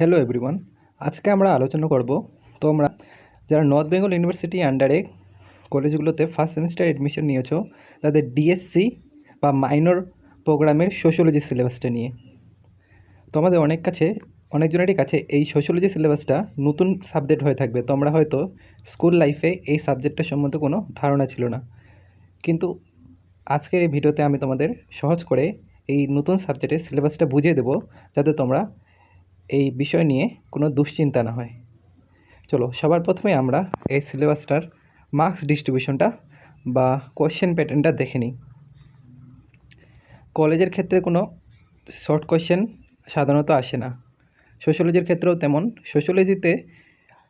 Hello everyone, আজকে আমরা আলোচনা করব তোমরা যারা নর্থ বেঙ্গল ইউনিভার্সিটি আন্ডারে কলেজগুলোতে ফার্স্ট সেমিস্টার এডমিশন নিয়েছো তাদের ডিএসসি বা মাইনর প্রোগ্রামের সোশিওলজি সিলেবাসটা নিয়ে। তোমাদের অনেকজনেরই কাছে এই সোশিওলজি সিলেবাসটা নতুন সাবজেক্ট হয়ে থাকবে। তোমরা হয়তো স্কুল লাইফে এই সাবজেক্টটা সম্বন্ধে কোনো ধারণা ছিল না, কিন্তু আজকের এই ভিডিওতে আমি তোমাদের সহজ করে এই নতুন সাবজেক্টের সিলেবাসটা বুঝিয়ে দেবো, যাতে তোমরা এই বিষয় নিয়ে কোনো দুশ্চিন্তা না হয়। চলো সবার প্রথমে আমরা এই সিলেবাসটার মার্কস ডিস্ট্রিবিউশনটা বা কোয়েশ্চেন প্যাটার্নটা দেখে নিই। কলেজের ক্ষেত্রে কোনো শর্ট কোয়েশ্চেন সাধারণত আসে না, সোশ্যোলজির ক্ষেত্রেও তেমন। সোশ্যোলজিতে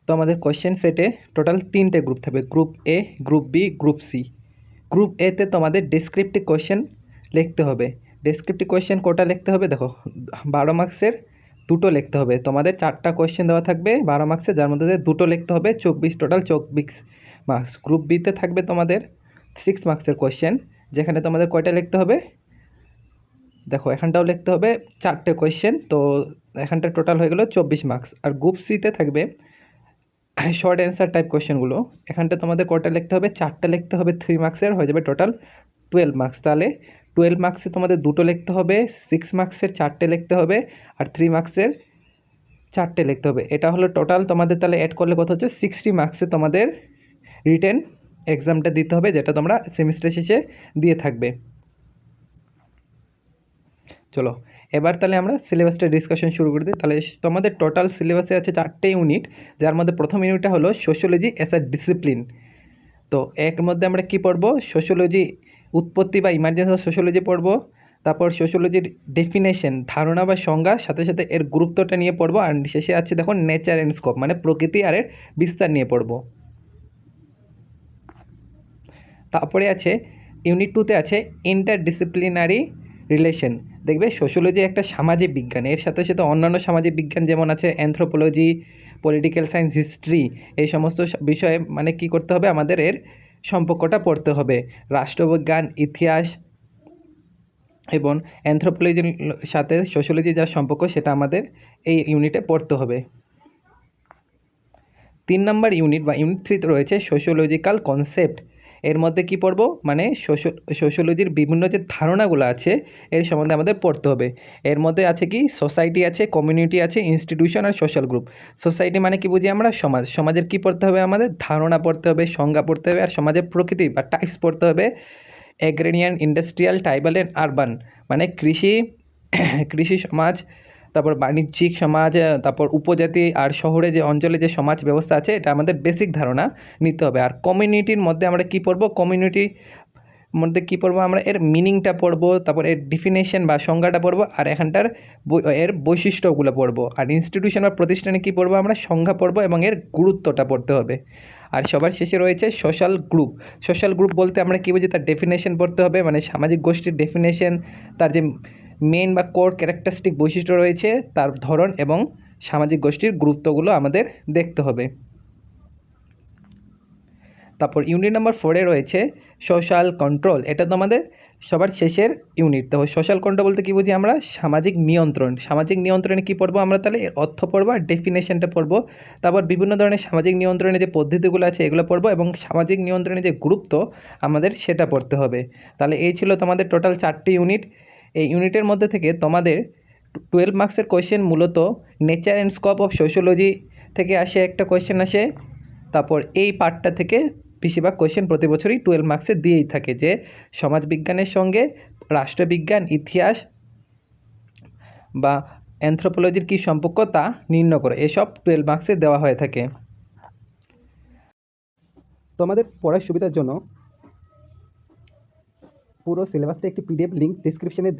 তো আমাদের কোয়েশ্চেন সেটে টোটাল 3টে গ্রুপ থাকবে, group A, group B, group C. Group এতে তোমাদের ডেসক্রিপটিভ কোয়েশ্চেন লিখতে হবে। ডেসক্রিপটিভ কোয়েশ্চেন কোটা লিখতে হবে? দেখো, 12 মার্কসের 2টো লিখতে হবে। তোমাদের 4টা কোয়েশ্চেন দেওয়া থাকবে 12 মার্কসের, যার মধ্যে 2টো লিখতে হবে, 24 টোটাল 24 মার্কস। গ্রুপ বিতে থাকবে তোমাদের 6 মার্কসের কোয়েশ্চেন, যেখানে তোমাদের কয়টা লিখতে হবে? দেখো, এখানটাও লিখতে হবে 4টে কোয়েশ্চেন, তো এখানটা টোটাল হয়ে গেল 24 মার্কস। আর গ্রুপ সিতে থাকবে শর্ট অ্যান্সার টাইপ কোয়েশ্চেনগুলো। এখানটা তোমাদের কয়টা লিখতে হবে? 4টে লিখতে হবে, 3 মার্কসের, হয়ে যাবে টোটাল 12 মার্কস। তাহলে 12 মার্কসে তোমাদের 2টো লিখতে হবে, 6 মার্কসের 4টে লিখতে হবে, আর 3 মার্কসের 4টে লিখতে হবে। এটা হলো টোটাল তোমাদের। তাহলে অ্যাড করলে কত হচ্ছে? 60 মার্কসে তোমাদের রিটেন এক্সামটা দিতে হবে, যেটা তোমরা সেমিস্টার শেষে দিয়ে থাকবে। চলো এবার তাহলে আমরা সিলেবাসটা ডিসকাশন শুরু করে দিই। তাহলে তোমাদের টোটাল সিলেবাসে আছে 4টে ইউনিট, যার মধ্যে প্রথম ইউনিটটা হলো সোশ্যোলজি অ্যাজ আ ডিসিপ্লিন। তো এর মধ্যে আমরা কি পড়বো? সোশ্যোলজি উৎপত্তি বা ইমার্জেন্স অফ সোশ্যোলজি পড়বো। তারপর সোশ্যোলজির ডেফিনেশন, ধারণা বা সংজ্ঞা, সাথে সাথে এর গুরুত্বটা নিয়ে পড়বো। আর শেষে আছে দেখো নেচার অ্যান্ড স্কোপ, মানে প্রকৃতি আর এর বিস্তার নিয়ে পড়বো। তারপরে আছে ইউনিট 2তে আছে ইন্টারডিসিপ্লিনারি রিলেশন। দেখবে সোশ্যোলজি একটা সামাজিক বিজ্ঞান, এর সাথে সাথে অন্যান্য সামাজিক বিজ্ঞান যেমন আছে অ্যানথ্রোপোলজি, পলিটিক্যাল সায়েন্স, হিস্ট্রি, এই সমস্ত বিষয়ে মানে কি করতে হবে? আমাদের এর সম্পর্কটা পড়তে হবে। রাষ্ট্রবিজ্ঞান, ইতিহাস এবং অ্যানথ্রোপোলজির সাথে সোশ্যোলজি যার সম্পর্ক, সেটা আমাদের এই ইউনিটে পড়তে হবে। 3 নম্বর ইউনিট বা ইউনিট 3তে রয়েছে সোশ্যোলজিক্যাল কনসেপ্ট। এর মধ্যে কি পড়বো? মানে সোশ্যোলজির বিভিন্ন যে ধারণাগুলো আছে এর সম্বন্ধে আমাদের পড়তে হবে। এর মধ্যে আছে কি? সোসাইটি আছে, কমিউনিটি আছে, ইনস্টিটিউশন আর সোশ্যাল গ্রুপ। সোসাইটি মানে কি বুঝি আমরা? সমাজ। সমাজের কি পড়তে হবে? আমাদের ধারণা পড়তে হবে, সংজ্ঞা পড়তে হবে, আর সমাজের প্রকৃতি বা টাইপস পড়তে হবে। এগ্রেরিয়ান, ইন্ডাস্ট্রিয়াল, ট্রাইবাল অ্যান্ড আরবান, মানে কৃষি কৃষি সমাজ, তারপর বাণিজ্যিক সমাজ, তারপর উপজাতি আর শহরে যে অঞ্চলে যে সমাজ ব্যবস্থা আছে, এটা আমাদের বেসিক ধারণা নিতে হবে। আর কমিউনিটির মধ্যে আমরা কি পড়বো? কমিউনিটির মধ্যে কি পড়বো? আমরা এর মিনিংটা পড়বো, তারপর এর ডিফিনেশন বা সংজ্ঞাটা পড়বো, আর এখানটার এর বৈশিষ্ট্যগুলো পড়বো। আর ইনস্টিটিউশন বা প্রতিষ্ঠানে কি পড়বো? আমরা সংজ্ঞা পড়বো এবং এর গুরুত্বটা পড়তে হবে। আর সবার শেষে রয়েছে সোশ্যাল গ্রুপ। সোশ্যাল গ্রুপ বলতে আমরা কী বুঝি? তার ডেফিনেশন পড়তে হবে, মানে সামাজিক গোষ্ঠীর ডেফিনেশন, তার যে মেন বা কোর ক্যারেক্টারিস্টিক বৈশিষ্ট্য রয়েছে, তার ধরন এবং সামাজিক গোষ্ঠীর গুরুত্বগুলো আমাদের দেখতে হবে। তারপর ইউনিট নাম্বার 4-এ রয়েছে সোশ্যাল কন্ট্রোল। এটা তো আমাদের সবার শেষের ইউনিট। তো সোশ্যাল কন্ট্রোল বলতে কী বুঝি আমরা? সামাজিক নিয়ন্ত্রণ। সামাজিক নিয়ন্ত্রণে কী পড়বো আমরা? তাহলে এর অর্থ পড়বো আর ডেফিনেশনটা পড়বো। তারপর বিভিন্ন ধরনের সামাজিক নিয়ন্ত্রণের যে পদ্ধতিগুলো আছে এগুলো পড়বো, এবং সামাজিক নিয়ন্ত্রণের যে গুরুত্ব আমাদের সেটা পড়তে হবে। তাহলে এই ছিল তোমাদের টোটাল 4টি ইউনিট। এই ইউনিটের মধ্যে থেকে তোমাদের 12 মার্কসের কোয়েশ্চেন মূলত nature and scope of sociology থেকে আসে, একটা কোয়েশ্চেন আসে। তারপর এই পার্টটা থেকে বেশিরভাগ কোয়েশ্চেন প্রতি বছরই 12 মার্কসে দিয়েই থাকে, যে সমাজবিজ্ঞানের সঙ্গে রাষ্ট্রবিজ্ঞান, ইতিহাস বা অ্যানথ্রোপোলজির কী সম্পর্ক তা নির্ণয় করে, এসব 12 মার্কসে দেওয়া হয়ে থাকে। তোমাদের পড়ার সুবিধার জন্য পুরো সিলেবাসটা একটি পিডিএফ লিঙ্ক ডিসক্রিপশনে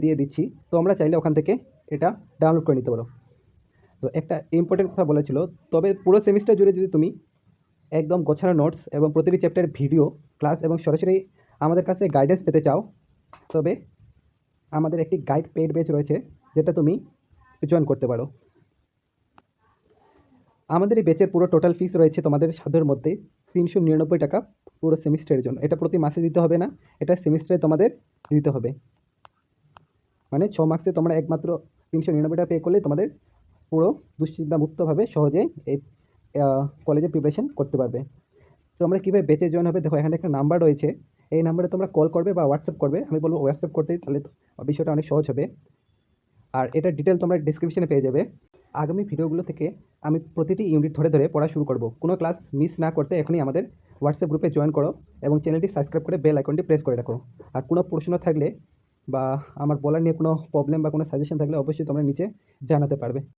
দিয়ে দিচ্ছি, তো আমরা চাইলে ওখান থেকে এটা ডাউনলোড করে নিতে পারো। তো একটা ইম্পর্টেন্ট কথা বলেছিল, তবে পুরো সেমিস্টার জুড়ে যদি তুমি একদম গোছানো নোটস এবং প্রতিটি চ্যাপ্টারের ভিডিও ক্লাস এবং সরাসরি আমাদের কাছে গাইডেন্স পেতে চাও, তবে আমাদের একটি গাইড পেইড ব্যাচ রয়েছে, যেটা তুমি জয়েন করতে পারো। আমাদের এই ব্যাচের পুরো টোটাল ফিস রয়েছে তোমাদের সাধ্যের মধ্যে 399 টাকা পুরো সেমিস্টারের জন্য। এটা প্রতি মাসে দিতে হবে না, এটা সেমিস্টারে তোমাদের দিতে হবে। মানে 6 মাসে তোমরা একমাত্র 399 টাকা পে করলে তোমাদের পুরো দুশ্চিন্তামুক্তভাবে সহজেই এই কলেজে প্রিপারেশন করতে পারবে। তো আমরা কীভাবে ব্যাচে জয়েন হবে, দেখো এখানে একটা নাম্বার রয়েছে, এই নাম্বারে তোমরা কল করবে বা হোয়াটসঅ্যাপ করবে। আমি বলবো হোয়াটসঅ্যাপ করতে, তাহলে বিষয়টা অনেক সহজ হবে। আর এটার ডিটেল তোমরা ডিসক্রিপশনে পেয়ে যাবে। আগামী ভিডিওগুলো থেকে আমি প্রতিটি ইউনিট ধরে ধরে পড়া শুরু করব। কোনো ক্লাস মিস না করতে এখনই আমাদের হোয়াটসঅ্যাপ গ্রুপে জয়েন করো এবং চ্যানেলটি সাবস্ক্রাইব করে বেল আইকনটি প্রেস করে রাখো। আর কোনো প্রশ্ন থাকলে বা আমার বলার নিয়ে কোনো প্রবলেম বা কোনো সাজেশন থাকলে অবশ্যই তোমরা নিচে জানাতে পারবে।